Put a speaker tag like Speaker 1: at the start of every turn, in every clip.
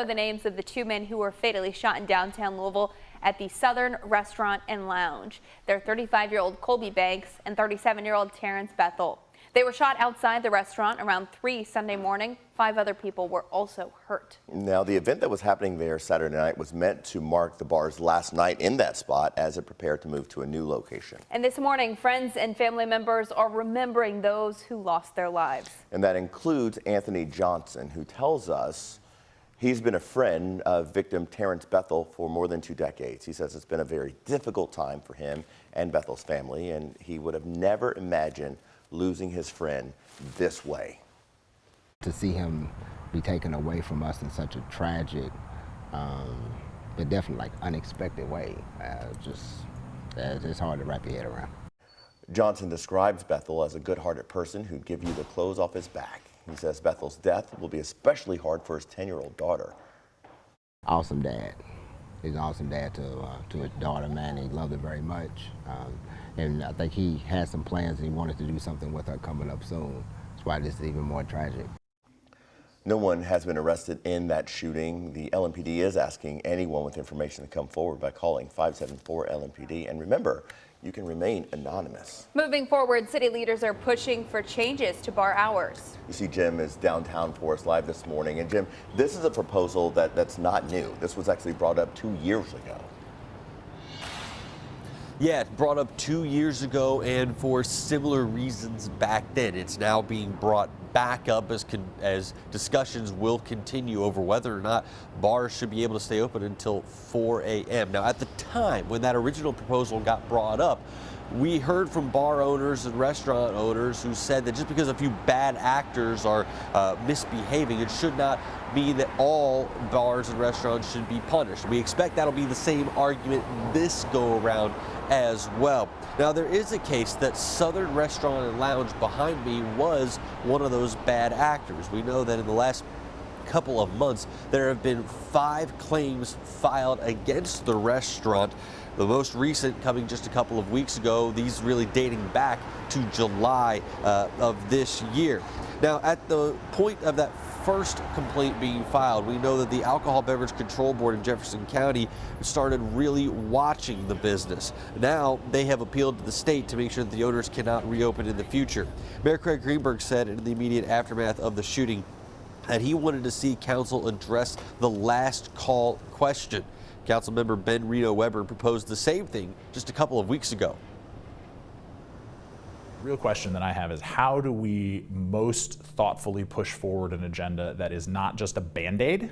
Speaker 1: The names of the two men who were fatally shot in downtown Louisville at the Southern Restaurant and Lounge. They're 35-year-old Colby Banks and 37-year-old Terrence Bethel. They were shot outside the restaurant around 3 Sunday morning. 5 other people were also hurt.
Speaker 2: Now, the event that was happening there Saturday night was meant to mark the bar's last night in that spot as it prepared to move to a new location.
Speaker 1: And this morning, friends and family members are remembering those who lost their lives.
Speaker 2: And that includes Anthony Johnson, who tells us he's been a friend of victim Terrence Bethel for more than 2 decades. He says it's been a very difficult time for him and Bethel's family, and he would have never imagined losing his friend this way.
Speaker 3: To see him be taken away from us in such a tragic, but definitely like unexpected way, it's hard to wrap your head around.
Speaker 2: Johnson describes Bethel as a good-hearted person who'd give you the clothes off his back. He says Bethel's death will be especially hard for his 10-year-old daughter.
Speaker 3: Awesome dad. He's an awesome dad to his daughter, man. He loved her very much. And I think he had some plans and he wanted to do something with her coming up soon. That's why this is even more tragic.
Speaker 2: No one has been arrested in that shooting. The LMPD is asking anyone with information to come forward by calling 574-LMPD. And remember, you can remain anonymous.
Speaker 1: Moving forward, city leaders are pushing for changes to bar hours.
Speaker 2: You see, Jim is downtown for us live this morning. And Jim, this is a proposal that's not new. This was actually brought up 2 years ago.
Speaker 4: Yeah, it brought up 2 years ago and for similar reasons back then. It's now being brought back up as discussions will continue over whether or not bars should be able to stay open until 4 a.m. Now, at the time when that original proposal got brought up, we heard from bar owners and restaurant owners who said that just because a few bad actors are misbehaving, it should not mean that all bars and restaurants should be punished. We expect that'll be the same argument this go around as well. Now, there is a case that Southern Restaurant and Lounge behind me was one of those bad actors. We know that in the last couple of months, there have been 5 claims filed against the restaurant. The most recent coming just a couple of weeks ago, these really dating back to July of this year. Now, at the point of that first complaint being filed, we know that the Alcohol Beverage Control Board in Jefferson County started really watching the business. Now they have appealed to the state to make sure that the owners cannot reopen in the future. Mayor Craig Greenberg said in the immediate aftermath of the shooting that he wanted to see council address the last call question. Councilmember Ben Reno Weber proposed the same thing just a couple of weeks ago.
Speaker 5: The real question that I have is, how do we most thoughtfully push forward an agenda that is not just a Band-Aid,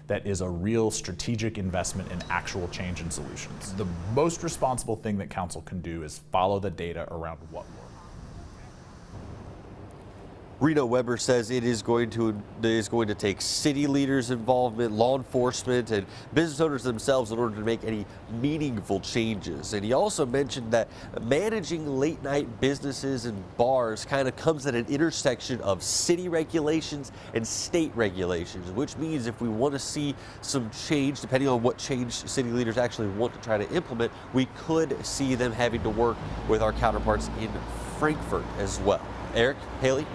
Speaker 5: that is a real strategic investment in actual change and solutions? The most responsible thing that council can do is follow the data around what works.
Speaker 4: Reno Weber says it is going to take city leaders' involvement, law enforcement, and business owners themselves in order to make any meaningful changes. And he also mentioned that managing late-night businesses and bars kind of comes at an intersection of city regulations and state regulations, which means if we want to see some change, depending on what change city leaders actually want to try to implement, we could see them having to work with our counterparts in Frankfurt as well. Eric, Haley?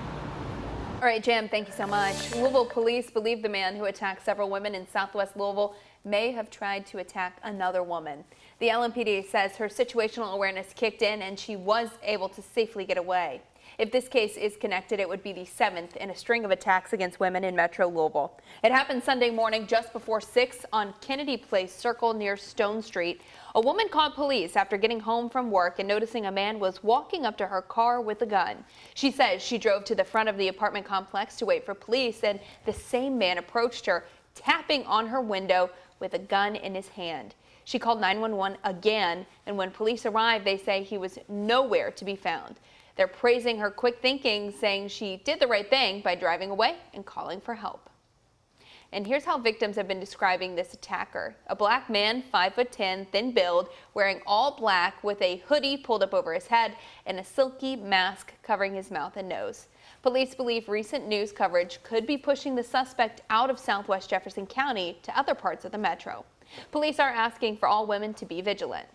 Speaker 1: All right, Jim, thank you so much. Louisville police believe the man who attacked several women in southwest Louisville may have tried to attack another woman. The LMPD says her situational awareness kicked in and she was able to safely get away. If this case is connected, it would be the 7th in a string of attacks against women in Metro Louisville. It happened Sunday morning just before 6 on Kennedy Place Circle near Stone Street. A woman called police after getting home from work and noticing a man was walking up to her car with a gun. She says she drove to the front of the apartment complex to wait for police, and the same man approached her, tapping on her window with a gun in his hand. She called 911 again, and when police arrived, they say he was nowhere to be found. They're praising her quick thinking, saying she did the right thing by driving away and calling for help. And here's how victims have been describing this attacker. A black man, 5'10", thin build, wearing all black with a hoodie pulled up over his head and a silky mask covering his mouth and nose. Police believe recent news coverage could be pushing the suspect out of southwest Jefferson County to other parts of the metro. Police are asking for all women to be vigilant.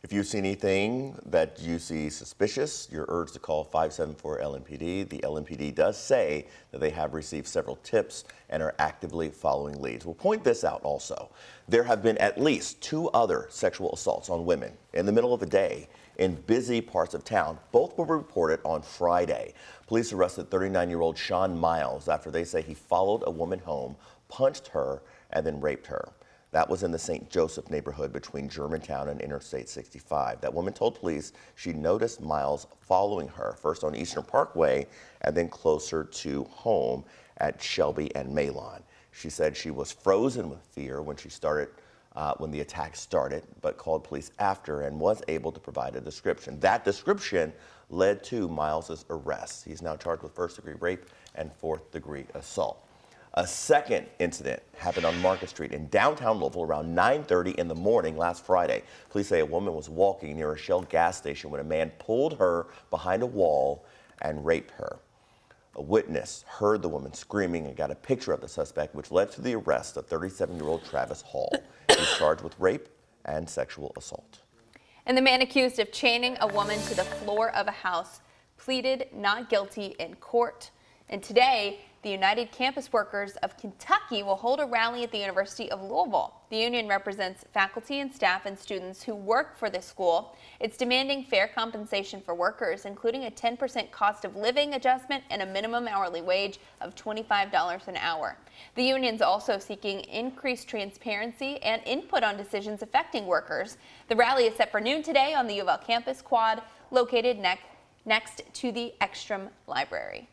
Speaker 2: If you see anything that you see suspicious, you're urged to call 574-LMPD. The LMPD does say that they have received several tips and are actively following leads. We'll point this out also. There have been at least 2 other sexual assaults on women in the middle of the day in busy parts of town. Both were reported on Friday. Police arrested 39-year-old Sean Miles after they say he followed a woman home, punched her, and then raped her. That was in the St. Joseph neighborhood between Germantown and Interstate 65. That woman told police she noticed Miles following her, first on Eastern Parkway and then closer to home at Shelby and Malon. She said she was frozen with fear when the attack started, but called police after and was able to provide a description. That description led to Miles's arrest. He's now charged with first-degree rape and fourth-degree assault. A second incident happened on Market Street in downtown Louisville around 9:30 in the morning last Friday. Police say a woman was walking near a Shell gas station when a man pulled her behind a wall and raped her. A witness heard the woman screaming and got a picture of the suspect, which led to the arrest of 37-year-old Travis Hall. He's charged with rape and sexual assault.
Speaker 1: And the man accused of chaining a woman to the floor of a house pleaded not guilty in court. And today, the United Campus Workers of Kentucky will hold a rally at the University of Louisville. The union represents faculty and staff and students who work for this school. It's demanding fair compensation for workers, including a 10% cost of living adjustment and a minimum hourly wage of $25 an hour. The union's also seeking increased transparency and input on decisions affecting workers. The rally is set for noon today on the U of L campus quad located next to the Ekstrom Library.